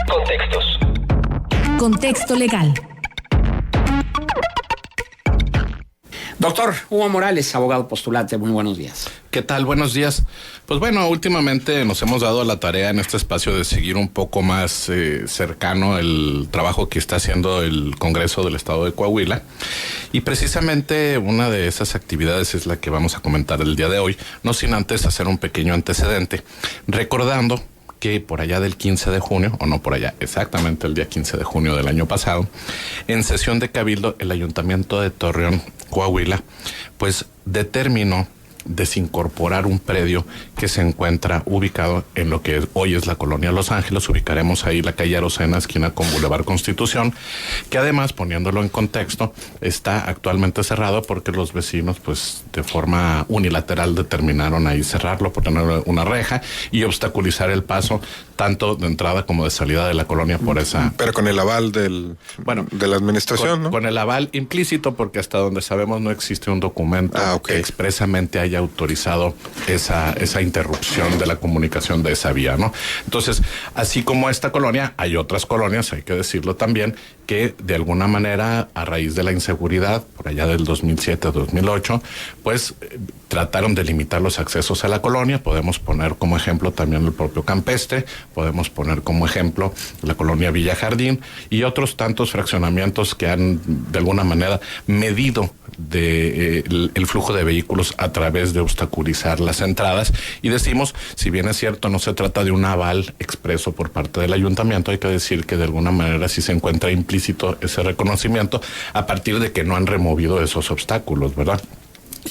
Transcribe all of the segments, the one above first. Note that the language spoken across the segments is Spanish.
Contextos. Contexto legal. Doctor Hugo Morales, abogado postulante, muy buenos días. ¿Qué tal? Buenos días. Pues bueno, últimamente nos hemos dado la tarea en este espacio de seguir un poco más cercano el trabajo que está haciendo el Congreso del Estado de Coahuila. Y precisamente una de esas actividades es la que vamos a comentar el día de hoy, no sin antes hacer un pequeño antecedente, recordando que por allá del 15 de junio, o no por allá, exactamente el día 15 de junio del año pasado, en sesión de cabildo, el Ayuntamiento de Torreón, Coahuila, pues determinó desincorporar un predio que se encuentra ubicado en lo que hoy es la colonia Los Ángeles. Ubicaremos ahí la calle Arocena, esquina con Boulevard Constitución, que además, poniéndolo en contexto, está actualmente cerrado porque los vecinos, pues de forma unilateral determinaron ahí cerrarlo, poner una reja y obstaculizar el paso tanto de entrada como de salida de la colonia por esa. Pero con el aval de la administración, ¿no? Con el aval implícito, porque hasta donde sabemos no existe un documento que expresamente haya autorizado esa interrupción de la comunicación de esa vía, ¿no? Entonces, así como esta colonia, hay otras colonias, hay que decirlo también, que de alguna manera, a raíz de la inseguridad, por allá del 2007-2008, pues trataron de limitar los accesos a la colonia. Podemos poner como ejemplo también el propio Campestre, podemos poner como ejemplo la colonia Villa Jardín y otros tantos fraccionamientos que han de alguna manera medido el flujo de vehículos a través de obstaculizar las entradas. Y decimos, si bien es cierto, no se trata de un aval expreso por parte del ayuntamiento, hay que decir que de alguna manera sí se encuentra implícito ese reconocimiento a partir de que no han removido esos obstáculos, ¿verdad?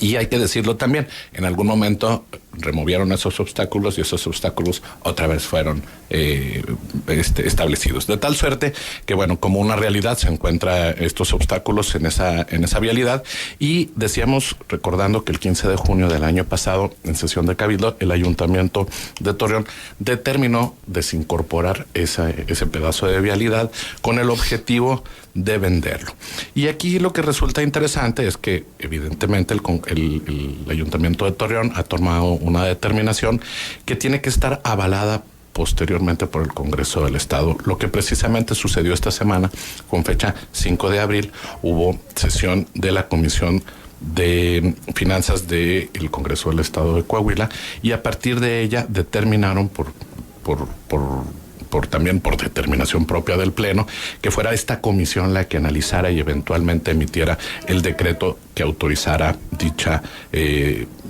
Y hay que decirlo también, en algún momento removieron esos obstáculos y esos obstáculos otra vez fueron establecidos. De tal suerte que, bueno, como una realidad se encuentran estos obstáculos en esa vialidad. Y decíamos, recordando que el 15 de junio del año pasado, en sesión de cabildo, el Ayuntamiento de Torreón determinó desincorporar ese pedazo de vialidad con el objetivo de venderlo. Y aquí lo que resulta interesante es que evidentemente el Ayuntamiento de Torreón ha tomado una determinación que tiene que estar avalada posteriormente por el Congreso del Estado. Lo que precisamente sucedió esta semana, con fecha 5 de abril, hubo sesión de la Comisión de Finanzas del Congreso del Estado de Coahuila, y a partir de ella determinaron también por determinación propia del Pleno, que fuera esta comisión la que analizara y eventualmente emitiera el decreto que autorizara dicha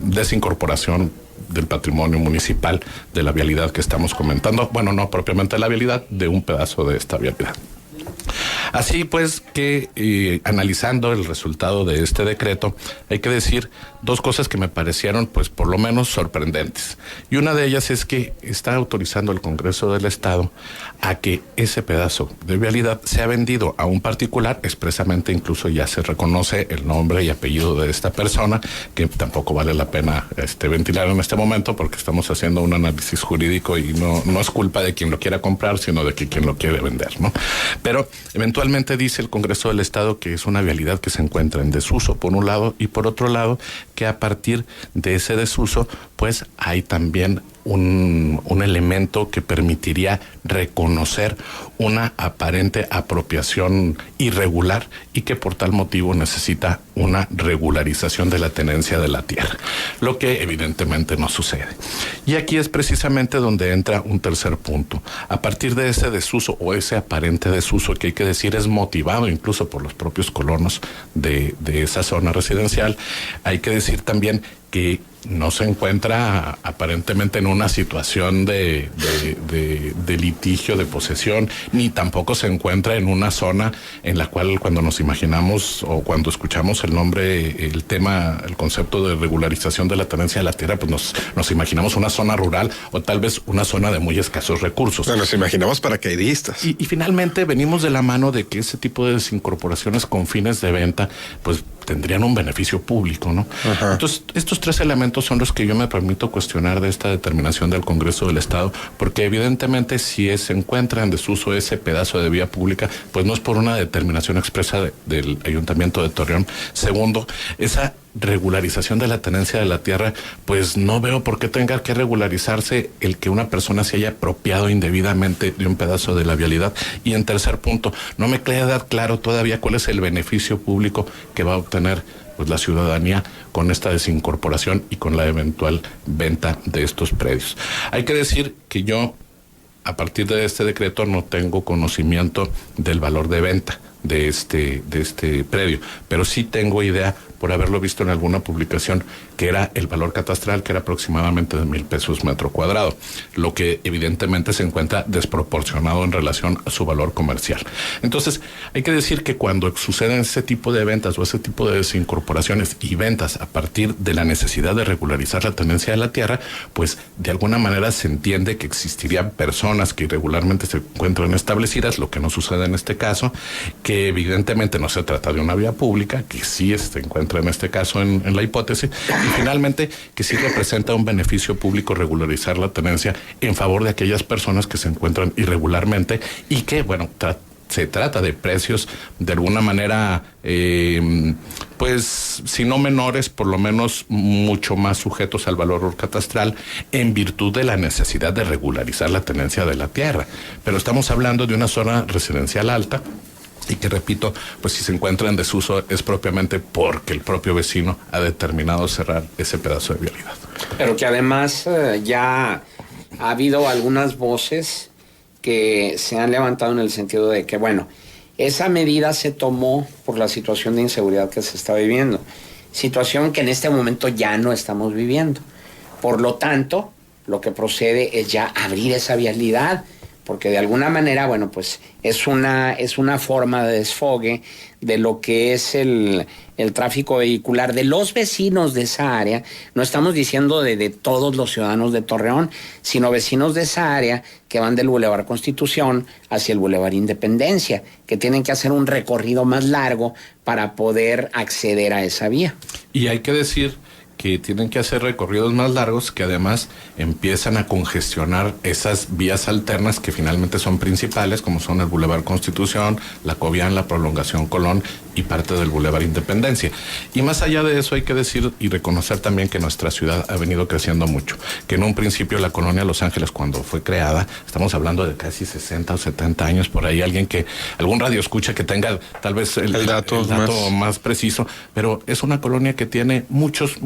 desincorporación del patrimonio municipal de la vialidad que estamos comentando. Bueno, no propiamente la vialidad, de un pedazo de esta vialidad. Así pues que analizando el resultado de este decreto, hay que decir dos cosas que me parecieron pues por lo menos sorprendentes. Y una de ellas es que está autorizando el Congreso del Estado a que ese pedazo de vialidad sea vendido a un particular. Expresamente incluso ya se reconoce el nombre y apellido de esta persona, que tampoco vale la pena ventilar en este momento porque estamos haciendo un análisis jurídico y no es culpa de quien lo quiera comprar, sino de quien lo quiere vender, ¿no? Pero eventualmente dice el Congreso del Estado que es una vialidad que se encuentra en desuso, por un lado, y por otro lado, que a partir de ese desuso, pues hay también un elemento que permitiría reconocer una aparente apropiación irregular y que por tal motivo necesita una regularización de la tenencia de la tierra, lo que evidentemente no sucede. Y aquí es precisamente donde entra un tercer punto. A partir de ese desuso o ese aparente desuso, que hay que decir es motivado incluso por los propios colonos de esa zona residencial, hay que decir también que no se encuentra aparentemente en una situación de litigio de posesión, ni tampoco se encuentra en una zona en la cual, cuando nos imaginamos o cuando escuchamos el nombre, el tema, el concepto de regularización de la tenencia de la tierra, pues nos imaginamos una zona rural o tal vez una zona de muy escasos recursos. Nos imaginamos paracaidistas. Y finalmente venimos de la mano de que ese tipo de desincorporaciones con fines de venta, pues tendrían un beneficio público, ¿no? Ajá. Entonces, estos tres elementos son los que yo me permito cuestionar de esta determinación del Congreso del Estado, porque evidentemente si se encuentra en desuso ese pedazo de vía pública, pues no es por una determinación expresa del Ayuntamiento de Torreón. Segundo, esa regularización de la tenencia de la tierra, pues no veo por qué tenga que regularizarse el que una persona se haya apropiado indebidamente de un pedazo de la vialidad. Y en tercer punto, no me queda claro todavía cuál es el beneficio público que va a obtener pues la ciudadanía con esta desincorporación y con la eventual venta de estos predios. Hay que decir que yo, a partir de este decreto, no tengo conocimiento del valor de venta de este predio, pero sí tengo idea, por haberlo visto en alguna publicación, que era el valor catastral, que era aproximadamente de 1,000 pesos metro cuadrado, lo que evidentemente se encuentra desproporcionado en relación a su valor comercial. Entonces, hay que decir que cuando suceden ese tipo de ventas o ese tipo de desincorporaciones y ventas a partir de la necesidad de regularizar la tenencia de la tierra, pues de alguna manera se entiende que existirían personas que irregularmente se encuentran establecidas, lo que no sucede en este caso, que evidentemente no se trata de una vía pública, que sí se encuentra en este caso en la hipótesis, y finalmente que sí representa un beneficio público regularizar la tenencia en favor de aquellas personas que se encuentran irregularmente y que, bueno, se trata de precios de alguna manera, pues si no menores, por lo menos mucho más sujetos al valor catastral en virtud de la necesidad de regularizar la tenencia de la tierra. Pero estamos hablando de una zona residencial alta, y que, repito, pues si se encuentra en desuso es propiamente porque el propio vecino ha determinado cerrar ese pedazo de vialidad. Pero que además ya ha habido algunas voces que se han levantado en el sentido de que, bueno, esa medida se tomó por la situación de inseguridad que se está viviendo, situación que en este momento ya no estamos viviendo. Por lo tanto, lo que procede es ya abrir esa vialidad, porque de alguna manera, bueno, pues es una forma de desfogue de lo que es el tráfico vehicular de los vecinos de esa área. No estamos diciendo de todos los ciudadanos de Torreón, sino vecinos de esa área que van del Boulevard Constitución hacia el Boulevard Independencia, que tienen que hacer un recorrido más largo para poder acceder a esa vía. Y hay que decir que tienen que hacer recorridos más largos, que además empiezan a congestionar esas vías alternas que finalmente son principales, como son el Boulevard Constitución, la Cobian, la Prolongación Colón y parte del Boulevard Independencia. Y más allá de eso hay que decir y reconocer también que nuestra ciudad ha venido creciendo mucho, que en un principio la colonia Los Ángeles, cuando fue creada, estamos hablando de casi 60 o 70 años, por ahí algún radio escucha que tenga tal vez el dato más preciso, pero es una colonia que tiene muchos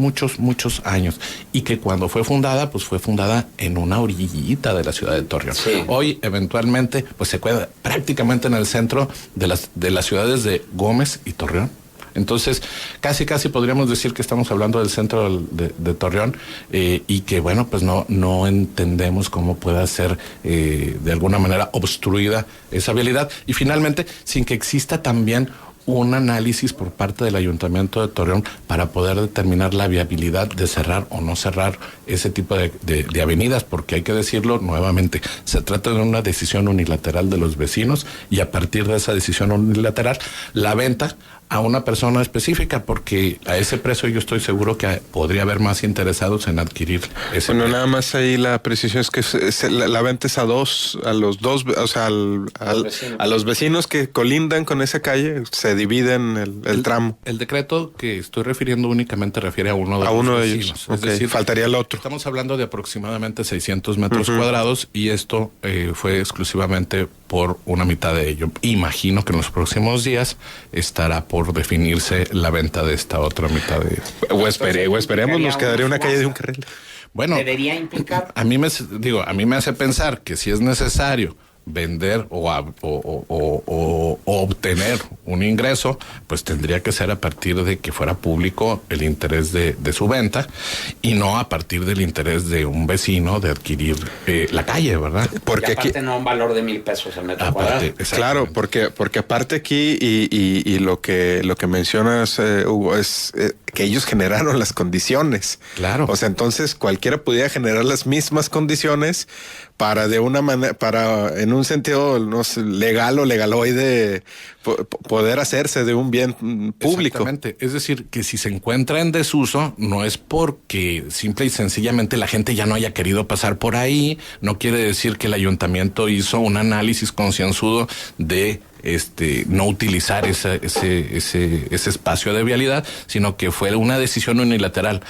años y que cuando fue fundada, pues fue fundada en una orillita de la ciudad de Torreón. Sí. Hoy, eventualmente, pues se queda prácticamente en el centro de las ciudades de Gómez y Torreón. Entonces, casi podríamos decir que estamos hablando del centro de Torreón y que, bueno, pues no entendemos cómo pueda ser de alguna manera obstruida esa vialidad y finalmente, sin que exista también un análisis por parte del Ayuntamiento de Torreón para poder determinar la viabilidad de cerrar o no cerrar ese tipo de avenidas, porque hay que decirlo nuevamente, se trata de una decisión unilateral de los vecinos y a partir de esa decisión unilateral, la venta a una persona específica, porque a ese precio yo estoy seguro que podría haber más interesados en adquirir ese precio. Nada más ahí la precisión es que la venta es a los dos, o sea, a los vecinos que colindan con esa calle, se dividen el tramo. El decreto que estoy refiriendo únicamente refiere a uno de ellos. Es decir, faltaría el otro. Estamos hablando de aproximadamente 600 metros cuadrados y esto fue exclusivamente por una mitad de ello. Imagino que en los próximos días estará por definirse la venta de esta otra mitad de... O esperemos, nos quedaría una calle de un carril. Bueno, debería implicar... A mí me hace pensar que si es necesario vender o obtener un ingreso, pues tendría que ser a partir de que fuera público el interés de su venta y no a partir del interés de un vecino de adquirir la calle, ¿verdad? Porque aparte aquí, no un valor de 1,000 pesos al metro cuadrado. Claro, porque aparte aquí y lo que mencionas, Hugo, es que ellos generaron las condiciones. Claro. O sea, entonces cualquiera pudiera generar las mismas condiciones para de una manera, para en un sentido no sé, legal o legaloide poder hacerse de un bien público. Exactamente. Es decir, que si se encuentra en desuso, no es porque simple y sencillamente la gente ya no haya querido pasar por ahí, no quiere decir que el ayuntamiento hizo un análisis concienzudo de no utilizar ese espacio de vialidad, sino que fue una decisión unilateral,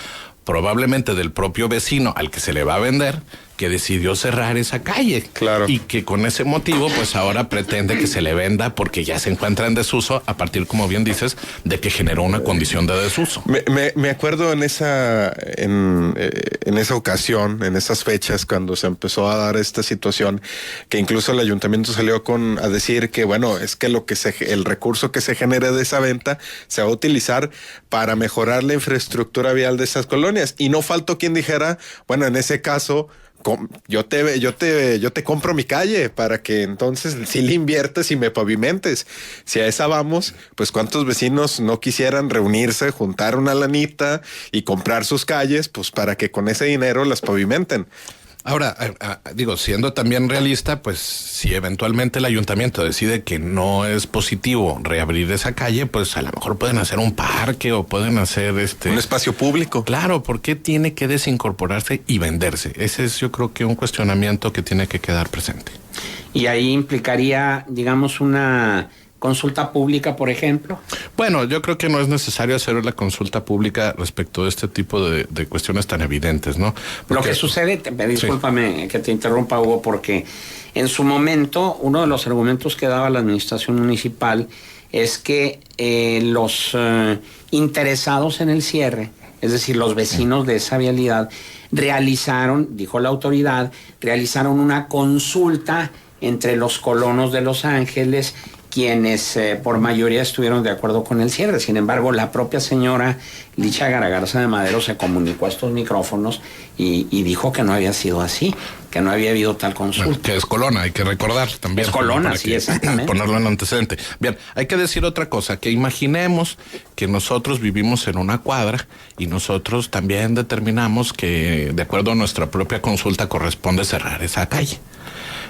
probablemente del propio vecino al que se le va a vender, que decidió cerrar esa calle. Claro. Y que con ese motivo, pues ahora pretende que se le venda porque ya se encuentra en desuso, a partir, como bien dices, de que generó una condición de desuso. Me acuerdo en esa ocasión, en esas fechas, cuando se empezó a dar esta situación, que incluso el ayuntamiento salió a decir que, bueno, es que el recurso que se genere de esa venta se va a utilizar para mejorar la infraestructura vial de esas colonias. Y no faltó quien dijera, bueno, en ese caso, yo te compro mi calle para que entonces sí le inviertes y me pavimentes. Si a esa vamos, pues cuántos vecinos no quisieran reunirse, juntar una lanita y comprar sus calles, pues para que con ese dinero las pavimenten. Ahora, digo, siendo también realista, pues si eventualmente el ayuntamiento decide que no es positivo reabrir esa calle, pues a lo mejor pueden hacer un parque o pueden hacer un espacio público. Claro, ¿por qué tiene que desincorporarse y venderse? Ese es, yo creo que un cuestionamiento que tiene que quedar presente. Y ahí implicaría, digamos, una consulta pública, por ejemplo. Bueno, yo creo que no es necesario hacer la consulta pública respecto de este tipo de cuestiones tan evidentes, ¿no? Porque lo que sucede, discúlpame que te interrumpa, Hugo, porque en su momento uno de los argumentos que daba la administración municipal es que los interesados en el cierre, es decir, los vecinos de esa vialidad, realizaron, dijo la autoridad, realizaron una consulta entre los colonos de Los Ángeles, quienes por mayoría estuvieron de acuerdo con el cierre. Sin embargo, la propia señora Licha Garagarza de Madero se comunicó a estos micrófonos y dijo que no había sido así, que no había habido tal consulta. Bueno, que es Colona, hay que recordar también. Es Colona, sí, exactamente. Ponerlo en antecedente. Bien, hay que decir otra cosa, que imaginemos que nosotros vivimos en una cuadra y nosotros también determinamos que, de acuerdo a nuestra propia consulta, corresponde cerrar esa calle.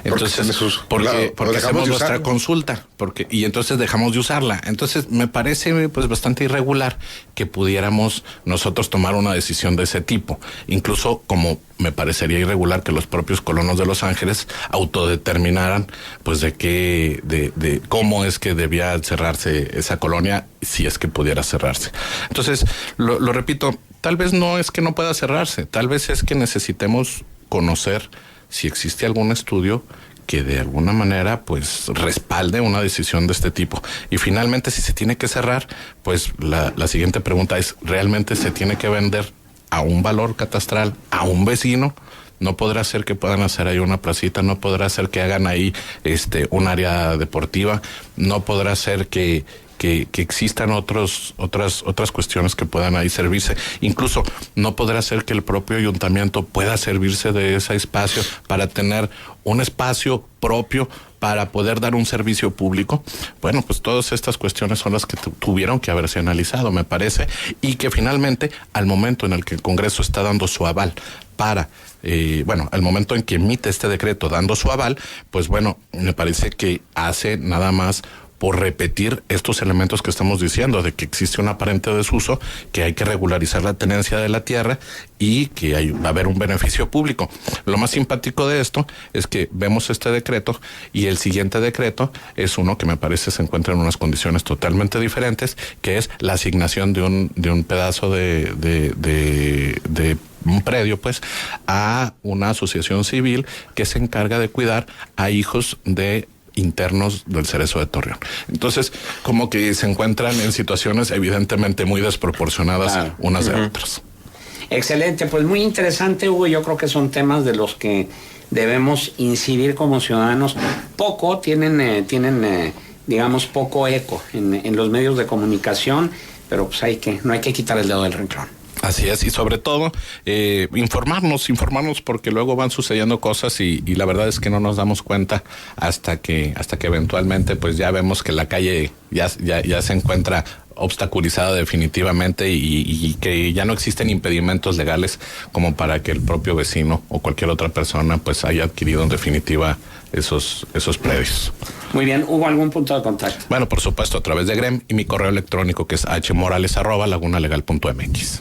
Entonces, porque hacemos nuestra consulta, y entonces dejamos de usarla. Entonces, me parece pues bastante irregular que pudiéramos nosotros tomar una decisión de ese tipo. Incluso como me parecería irregular que los propios colonos de Los Ángeles autodeterminaran pues de cómo es que debía cerrarse esa colonia, si es que pudiera cerrarse. Entonces, lo repito, tal vez no es que no pueda cerrarse, tal vez es que necesitemos conocer si existe algún estudio que de alguna manera pues respalde una decisión de este tipo. Y finalmente, si se tiene que cerrar, pues la siguiente pregunta es, ¿realmente se tiene que vender a un valor catastral a un vecino? No podrá ser que puedan hacer ahí una placita, no podrá ser que hagan ahí un área deportiva, no podrá ser que existan otras cuestiones que puedan ahí servirse. Incluso no podrá ser que el propio ayuntamiento pueda servirse de ese espacio para tener un espacio propio para poder dar un servicio público. Bueno, pues todas estas cuestiones son las que tuvieron que haberse analizado, me parece, y que finalmente, al momento en el que el Congreso está dando su aval para, al momento en que emite este decreto dando su aval, pues bueno, me parece que hace nada más por repetir estos elementos que estamos diciendo, de que existe un aparente desuso, que hay que regularizar la tenencia de la tierra y que va a haber un beneficio público. Lo más simpático de esto es que vemos este decreto y el siguiente decreto es uno que me parece se encuentra en unas condiciones totalmente diferentes, que es la asignación de un pedazo de un predio, pues, a una asociación civil que se encarga de cuidar a hijos de internos del Cerezo de Torreón. Entonces, como que se encuentran en situaciones evidentemente muy desproporcionadas unas de otras. Excelente, pues muy interesante, Hugo. Yo creo que son temas de los que debemos incidir como ciudadanos. Tienen digamos, poco eco en los medios de comunicación, pero pues no hay que quitar el dedo del renglón. Así es, y sobre todo informarnos porque luego van sucediendo cosas y la verdad es que no nos damos cuenta hasta que eventualmente pues ya vemos que la calle ya se encuentra obstaculizada definitivamente y que ya no existen impedimentos legales como para que el propio vecino o cualquier otra persona pues haya adquirido en definitiva esos predios. Muy bien, ¿hubo algún punto de contacto? Bueno, por supuesto, a través de GREM y mi correo electrónico que es hmorales@lagunalegal.mx.